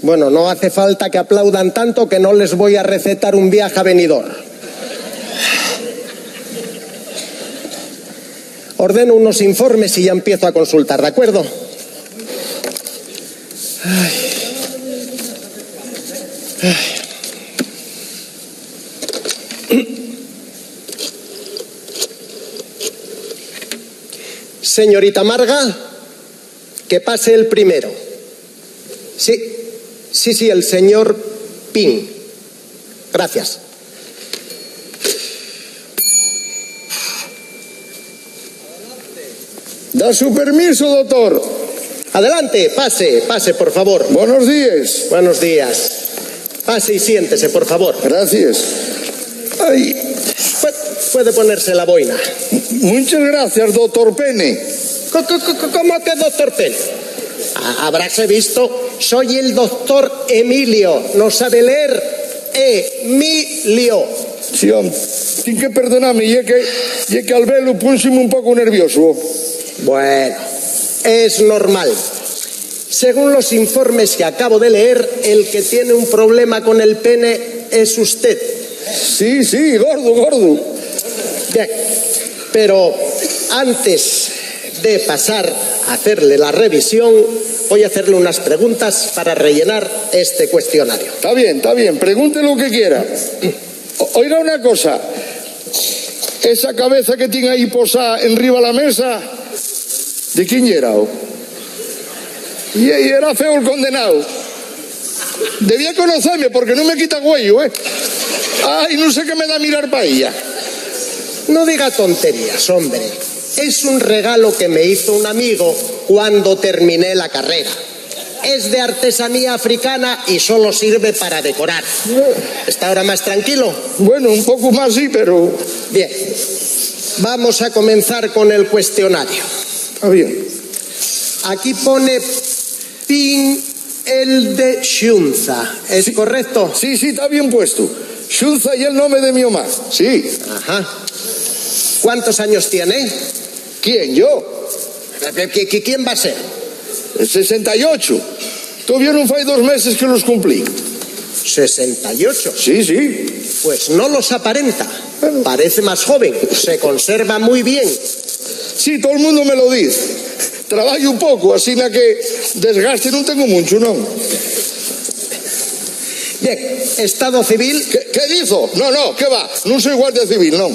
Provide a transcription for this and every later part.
Bueno, no hace falta que aplaudan tanto, que no les voy a recetar un viaje a Benidorm. Ordeno unos informes y ya empiezo a consultar, ¿de acuerdo? Ay. Señorita Marga, que pase el primero. Sí, el señor Pin. Gracias. Da su permiso, doctor. Adelante, pase, por favor. Buenos días. Buenos días. Pase y siéntese, por favor. Gracias. Ay. Puede ponerse la boina. Muchas gracias, doctor Pene. ¿Cómo que doctor Pene? Habráse visto, soy el doctor Emilio. ¿No sabe leer? Emilio. Sí, tiene que perdonarme, y que al verlo púnseme un poco nervioso. Bueno, es normal. Según los informes que acabo de leer, el que tiene un problema con el pene es usted. Sí, gordo. Bien, pero antes de pasar a hacerle la revisión, voy a hacerle unas preguntas para rellenar este cuestionario. Está bien, pregunte lo que quiera. Oiga una cosa, esa cabeza que tiene ahí posada enriba la mesa, ¿de quién era? Y era feo el condenado. Debía conocerme porque no me quita huello, Ay, no sé qué me da mirar para ella. No diga tonterías, hombre. Es un regalo que me hizo un amigo cuando terminé la carrera. Es de artesanía africana y solo sirve para decorar. ¿Está ahora más tranquilo? Bueno, un poco más sí, pero... Bien. Vamos a comenzar con el cuestionario. Está bien. Aquí pone Pin el de Xunza. ¿Es correcto? Sí, está bien puesto. Xunza y el nombre de mi mamá. Sí. Ajá. ¿Cuántos años tiene? ¿Quién? ¿Yo? ¿Quién va a ser? 68. Tuvieron fue 2 meses que los cumplí. 68. Sí. Pues no los aparenta. Parece más joven. Se conserva muy bien. Sí, todo el mundo me lo dice. Trabajo un poco, así que desgaste no tengo mucho, ¿no? Bien, ¿estado civil? ¿Qué dijo? No, ¿qué va? No soy guardia civil, no.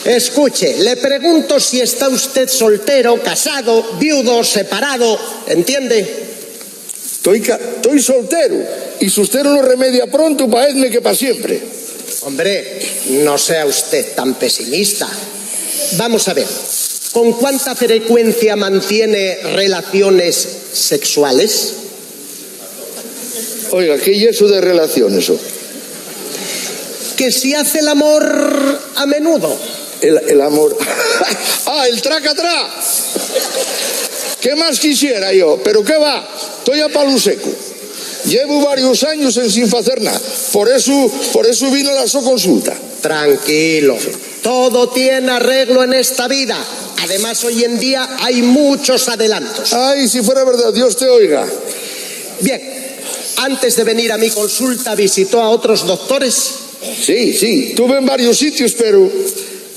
Escuche, le pregunto si está usted soltero, casado, viudo, separado, ¿entiende? Estoy soltero, y si usted no lo remedia pronto, paezme que para siempre. Hombre, no sea usted tan pesimista. Vamos a ver, ¿con cuánta frecuencia mantiene relaciones sexuales? Oiga, ¿qué es eso de relaciones? Que si hace el amor a menudo. El amor. El tracatrá. ¿Qué más quisiera yo? Pero ¿qué va? Estoy a palo seco. Llevo varios años sin hacer nada. Por eso vino a la consulta. Tranquilo. Todo tiene arreglo en esta vida. Además, hoy en día hay muchos adelantos. Ay, si fuera verdad, Dios te oiga. Bien. Antes de venir a mi consulta, ¿visitó a otros doctores? Sí. Tuve en varios sitios, pero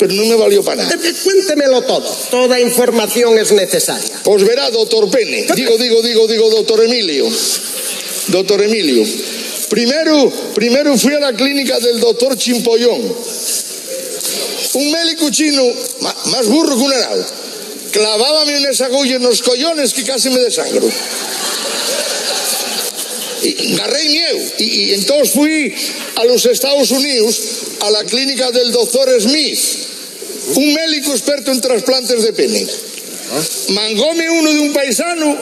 no me valió para nada. Cuéntemelo todo. Toda información es necesaria. Pues verá, doctor Pene. Digo, doctor Emilio. Doctor Emilio. Primero fui a la clínica del doctor Chimpollón. Un médico chino, más burro que un arao. Clavábame unas agullas en los collones que casi me desangro. Y agarré miedo. Y entonces fui a los Estados Unidos, a la clínica del doctor Smith, un médico experto en trasplantes de pene. Mangóme uno de un paisano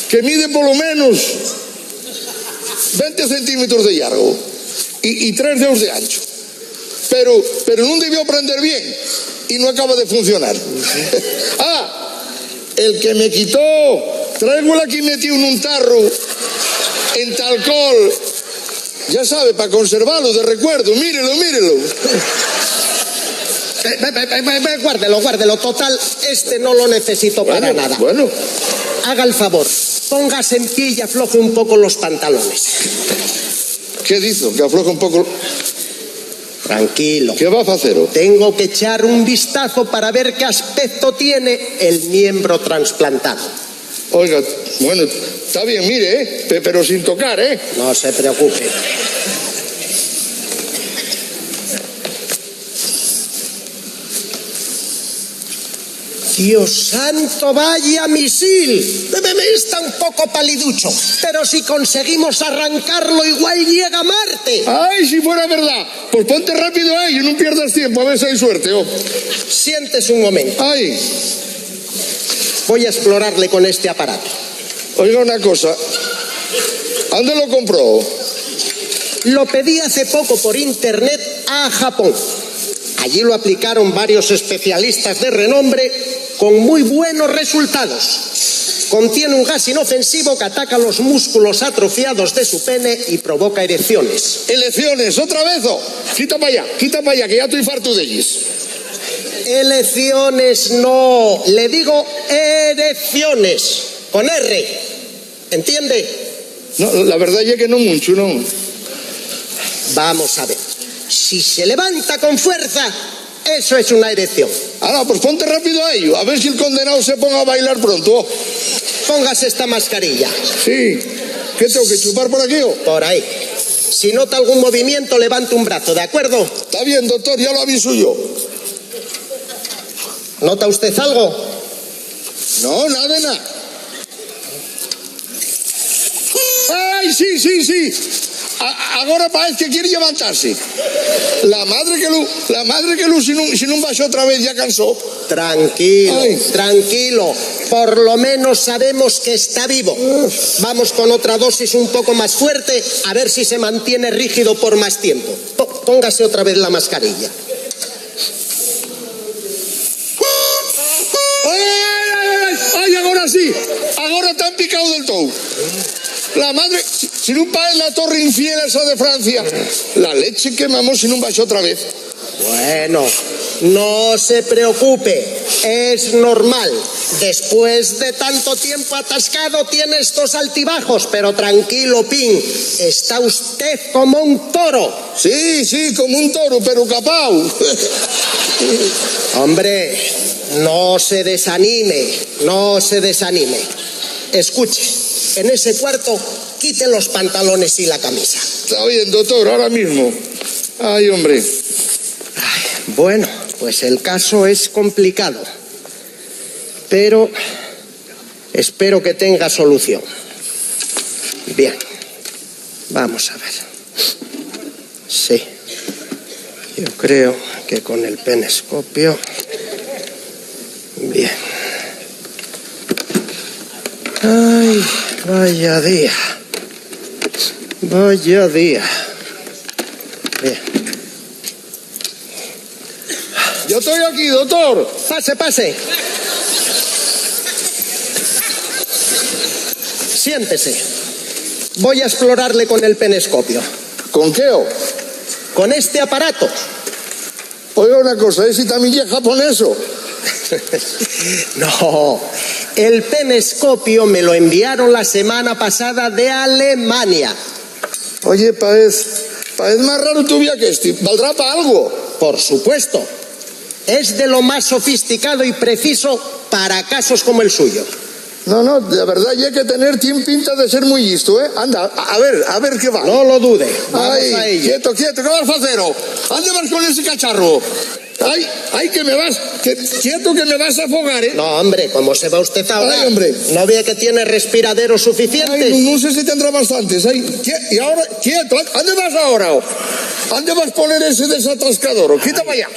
que mide por lo menos 20 centímetros de largo y 3 dedos de ancho. Pero no debió aprender bien y no acaba de funcionar. El que me quitó, traigo aquí metido en un tarro en talcol, ya sabe, para conservarlo de recuerdo. Mírelo. Guárdelo. Total, este no lo necesito para nada. Bueno. Haga el favor. Póngase en pie y afloje un poco los pantalones. ¿Qué dice? Que afloje un poco. Tranquilo. ¿Qué va a hacer? Tengo que echar un vistazo para ver qué aspecto tiene el miembro trasplantado. Oiga, bueno, está bien, mire, pero sin tocar, ¿eh? No se preocupe. Dios santo, vaya misil. Está un poco paliducho, pero si conseguimos arrancarlo igual llega a Marte. Ay, si fuera verdad. Pues ponte rápido ahí y no pierdas tiempo, a ver si hay suerte. Siéntese un momento. Ay. Voy a explorarle con este aparato. Oiga una cosa, ¿dónde lo compró? Lo pedí hace poco por internet a Japón. Allí lo aplicaron varios especialistas de renombre con muy buenos resultados. Contiene un gas inofensivo que ataca los músculos atrofiados de su pene y provoca erecciones. ¿Elecciones? ¿Otra vez? Quita para allá, que ya estoy farto de ellos. Elecciones no, le digo erecciones, con R, ¿entiende? No, la verdad es que no mucho, no. Vamos a ver, si se levanta con fuerza, eso es una erección. Ahora, pues ponte rápido a ello, a ver si el condenado se ponga a bailar pronto. Póngase esta mascarilla. Sí, ¿qué tengo que chupar por aquí? Por ahí. Si nota algún movimiento, levante un brazo, ¿de acuerdo? Está bien, doctor, ya lo aviso yo. ¿Nota usted algo? No, nada de nada. ¡Ay, sí! Ahora parece que quiere levantarse. La madre que lu si no bajó otra vez ya cansó. Tranquilo, Ay. tranquilo. Por lo menos sabemos que está vivo. Vamos con otra dosis un poco más fuerte, a ver si se mantiene rígido por más tiempo. Póngase otra vez la mascarilla. ¡Ay, ahora sí! Ahora te han picado del todo. La madre, si no paga la torre infiel esa de Francia, la leche que mamó si no bajó otra vez. Bueno, no se preocupe, es normal. Después de tanto tiempo atascado tiene estos altibajos, pero tranquilo, Pin, está usted como un toro. Sí, como un toro, pero capao. Hombre, no se desanime. Escuche, en ese cuarto quite los pantalones y la camisa. Está bien, doctor, ahora mismo. Ay, hombre. Bueno, pues el caso es complicado, pero espero que tenga solución. Bien, vamos a ver. Sí, yo creo que con el penescopio. Bien. Ay, vaya día. Bien. Yo estoy aquí, doctor. Pase. Siéntese. Voy a explorarle con el penescopio. ¿Con qué? Con este aparato. Oiga una cosa, ¿es si también es japoneso? No, el penescopio me lo enviaron la semana pasada de Alemania. Oye, parece más raro tu viaje que este. ¿Valdrá para algo? Por supuesto. Es de lo más sofisticado y preciso para casos como el suyo. No, de verdad hay que tener pinta de ser muy listo, ¿eh? Anda, a ver qué va. No lo dude. Vamos Ay, a ello. quieto, ¿qué vas a hacer? ¿Dónde vas con ese cacharro? Ay, que me vas, quieto que me vas a afogar, ¿eh? No, hombre, ¿cómo se va usted ahora? Ay, hombre. ¿No ve que tiene respiraderos suficientes? Ay, no sé si tendrá bastantes. Y ahora, quieto, ¿dónde vas ahora? ¿Dónde vas a poner ese desatascador? Quita para allá.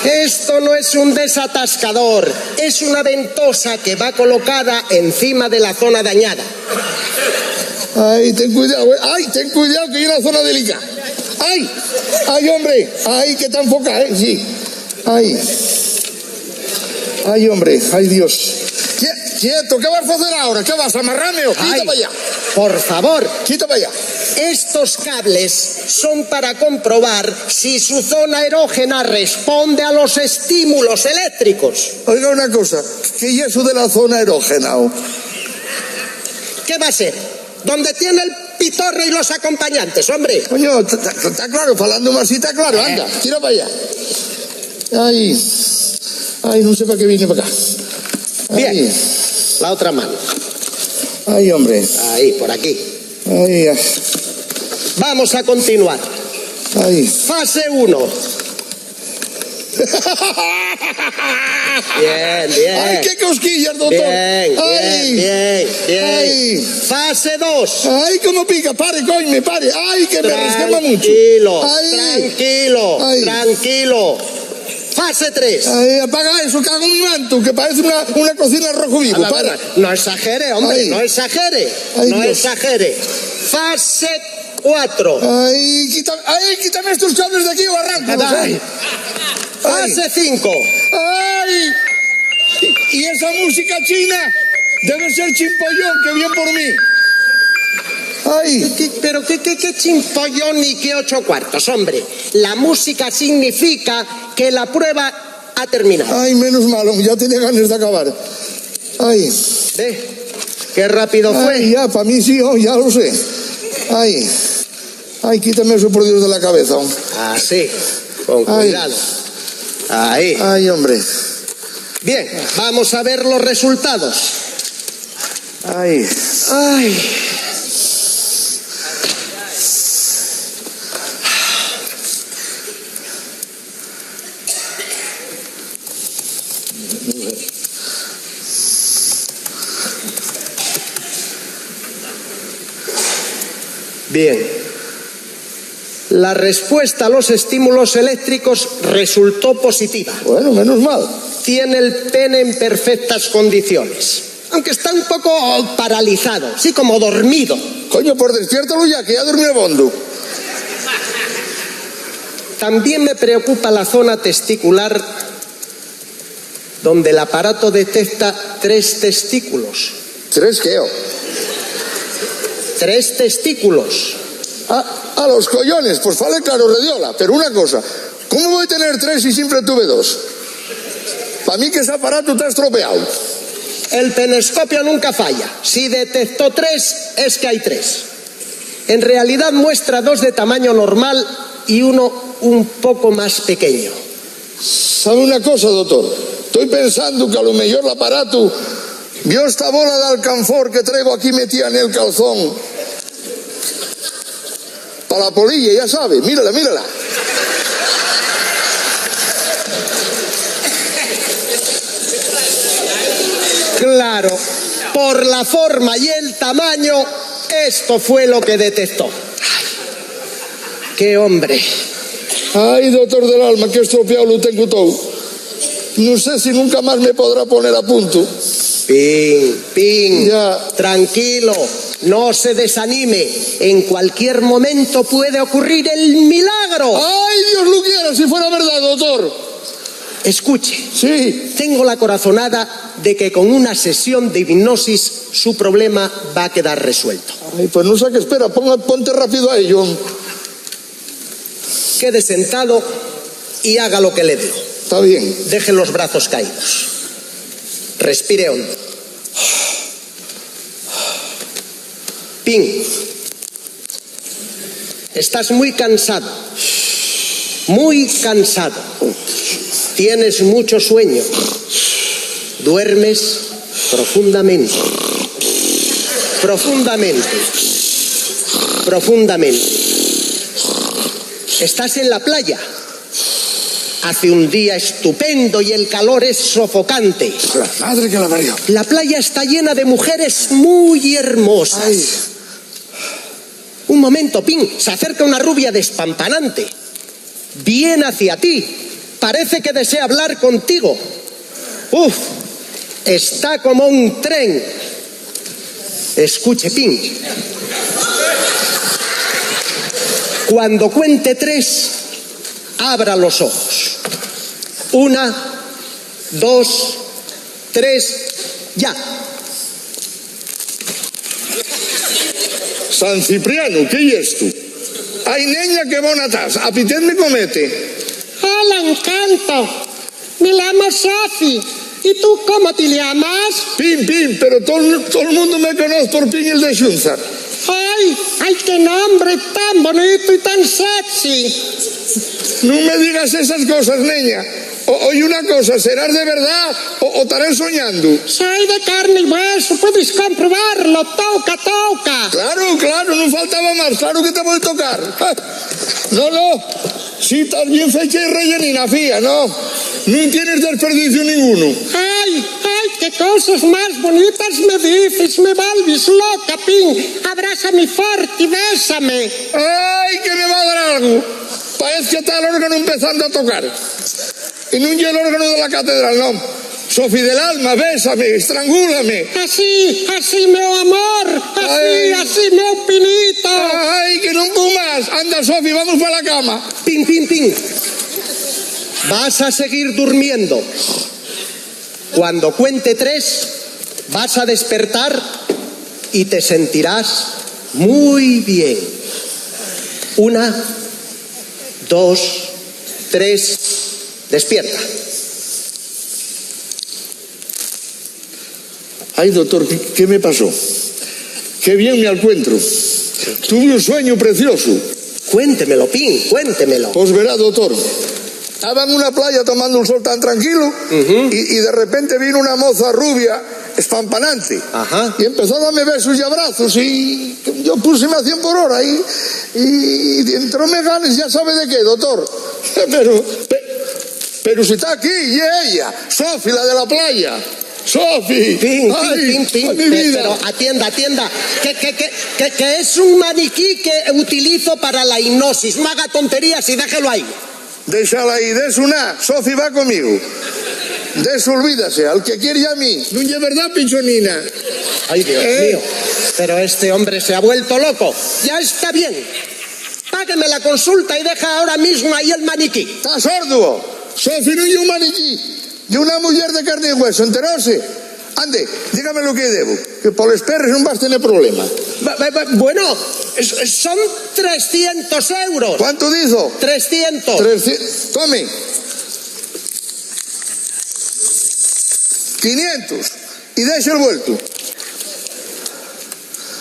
Esto no es un desatascador, es una ventosa que va colocada encima de la zona dañada. Ay, ten cuidado, que hay una zona delicada. Ay, hombre, que te enfoca, sí. Ay, hombre, ay, Dios. Quieto, ¿qué vas a hacer ahora? ¿Qué vas a amarrarme o quita para allá? Por favor, Quita para allá. estos cables son para comprobar si su zona erógena responde a los estímulos eléctricos. Oiga una cosa, ¿qué es eso de la zona erógena? ¿Qué va a ser? ¿Dónde tiene el pitorro y los acompañantes, hombre? Coño, está claro, falando más así está claro, anda, tira para allá. Ay, no sé para qué vine para acá. Bien, la otra mano. Ay, hombre. Ahí, por aquí. Ay. Vamos a continuar. Ay. Fase 1. Bien. Ay, qué cosquillas, doctor. Bien. Ay. Fase 2. Ay, cómo pica, pare, coño, pare. Ay, que me resquema mucho. Tranquilo. Fase 3. Ay, apaga eso, cago en mi manto, que parece una cocina rojo vivo. Para. No exagere, hombre, Ay. no exagere. Ay, no Dios. exagere. Fase 4. Ay, quítame estos cables de aquí o arranco. Ay. Fase 5. Ay. Y esa música china debe ser Chimpollón, que bien por mí. Ay. Pero qué chimpollón ni qué 8 cuartos, hombre. La música significa que la prueba ha terminado. Ay, menos mal, ya tenía ganas de acabar. Ay. ¿Ve? Qué rápido fue. Ay, ya, para mí sí, ya lo sé. Ay, quítame eso por Dios de la cabeza. Así, con cuidado. Ahí. Ay, hombre. Bien, vamos a ver los resultados. Ay. Bien. La respuesta a los estímulos eléctricos resultó positiva. Bueno, menos mal. Tiene el pene en perfectas condiciones, aunque está un poco paralizado, sí, como dormido. Coño, pues despiértalo ya, que ya durmió bondo. También me preocupa la zona testicular, donde el aparato detecta 3 testículos. ¿Tres qué? 3 testículos. A los collones, pues vale claro, rediola. Pero una cosa, ¿cómo voy a tener 3 si siempre tuve 2? Para mí que ese aparato está estropeado. El penescopio nunca falla. Si detectó 3, es que hay 3. En realidad muestra 2 de tamaño normal y 1 un poco más pequeño. ¿Sabe una cosa, doctor? Estoy pensando que a lo mejor el aparato vio esta bola de alcanfor que traigo aquí metida en el calzón. Para la polilla, ya sabe, mírala. Claro, por la forma y el tamaño, esto fue lo que detectó. ¡Ay, qué hombre! Ay, doctor del alma, que estropeado lo tengo todo. No sé si nunca más me podrá poner a punto. Pin, Ya. Tranquilo, no se desanime. En cualquier momento puede ocurrir el milagro. Ay, Dios lo quiera, si fuera verdad, doctor. Escuche, Sí. tengo la corazonada de que con una sesión de hipnosis su problema va a quedar resuelto. Ay, pues no sé qué espera, ponte rápido a ello. Quede sentado y haga lo que le digo. Está bien. Deje los brazos caídos. Respire hondo. Pin, estás muy cansado. Muy cansado. Tienes mucho sueño. Duermes profundamente. Profundamente. Estás en la playa. Hace un día estupendo y el calor es sofocante. La madre que la parió. La playa está llena de mujeres muy hermosas. Ay. Un momento, Pin, se acerca una rubia despampanante. Viene hacia ti. Parece que desea hablar contigo. Uf, está como un tren. Escuche, Pin. Cuando cuente 3, abra los ojos. 1, 2, 3, ya. San Cipriano, ¿qué es tú? Ay, niña, qué bona estás. A pitet me comete. Hola, encanto. Me llamo Sofi. ¿Y tú cómo te llamas? Pin, Pin, pero todo el mundo me conoce por Pin el de Xunzar. ¡Ay, ay, qué nombre tan bonito y tan sexy! No me digas esas cosas, niña. Oye una cosa, ¿serás de verdad o estaré soñando? Soy de carne y hueso, puedes comprobarlo. Toca, toca. Claro, no faltaba más. Claro que te voy a tocar. No. Sí, estás bien fecha y rellenina, fía, ¿no? No tienes desperdicio ninguno. Ay, qué cosas más bonitas me dices. Me volves loca, Pin. Abrázame fuerte y bésame. Ay, que me va a dar algo. Parece que está el órgano empezando a tocar. Y no es el órgano de la catedral, no. Sofi del alma, bésame, estrangúlame. Así, mi amor. Así, mi Pinito. Ay, que no pumas. Anda, Sofi, vamos para la cama. Pin. Vas a seguir durmiendo. Cuando cuente 3, vas a despertar y te sentirás muy bien. 1, 2, 3, despierta. Ay, doctor, ¿qué me pasó? Qué bien me encuentro. Tuve un sueño precioso. Cuéntemelo, Pin, cuéntemelo. Pues verá, doctor. Estaba en una playa tomando un sol tan tranquilo y de repente vino una moza rubia espampanante. Ajá. Y empezó a darme besos y abrazos y yo púseme a 100 por hora y entróme ganas, ya sabe de qué, doctor. Pero si está aquí, y ella, Sofi, la de la playa. Sofi. Pin. Mi vida. Pero atienda. Que es un maniquí que utilizo para la hipnosis. No haga tonterías y déjelo ahí. Déjala ahí, de eso nada. Sofi va conmigo. De eso olvídase, al que quiere y a mí. ¿No es verdad, pichonina? Ay, Dios mío. Pero este hombre se ha vuelto loco. Ya está bien. Págueme la consulta y deja ahora mismo ahí el maniquí. ¿Estás sordo? Sofi no es un maniquí. Y una mujer de carne y hueso, ¿enteróse? Ande, dígame lo que debo, que por los perros no vas a tener problema. Bueno, son 300 euros. ¿Cuánto dijo? 300. Tome. 500. Y deje el vuelto.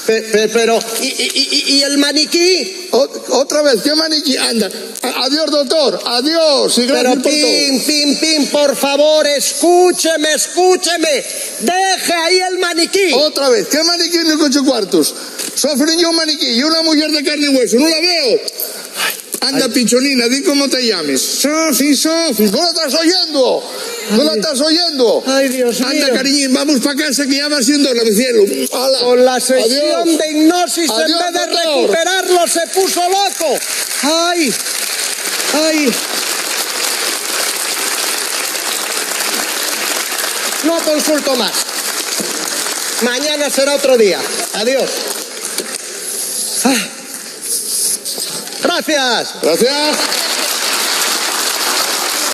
Pero, ¿y el maniquí? Otra vez, ¿qué maniquí? Anda. Adiós, doctor. Adiós. Y Pero gracias Pin, por favor, escúcheme. Deje ahí el maniquí. Otra vez, ¿qué maniquí en el 8 cuartos? Sofren yo un maniquí y una mujer de carne y hueso. No la veo. Anda, pichonina, di cómo te llames. Sofi. ¿No la estás oyendo? ¿No la estás oyendo? Ay, Dios mío. Anda, cariñín, vamos para casa que ya va siendo hora, mi cielo. Hola. Con la sesión Adiós. de hipnosis, Adiós, en vez de doctor. recuperarlo, se puso loco. Ay. No consulto más. Mañana será otro día. Adiós. Gracias. Gracias.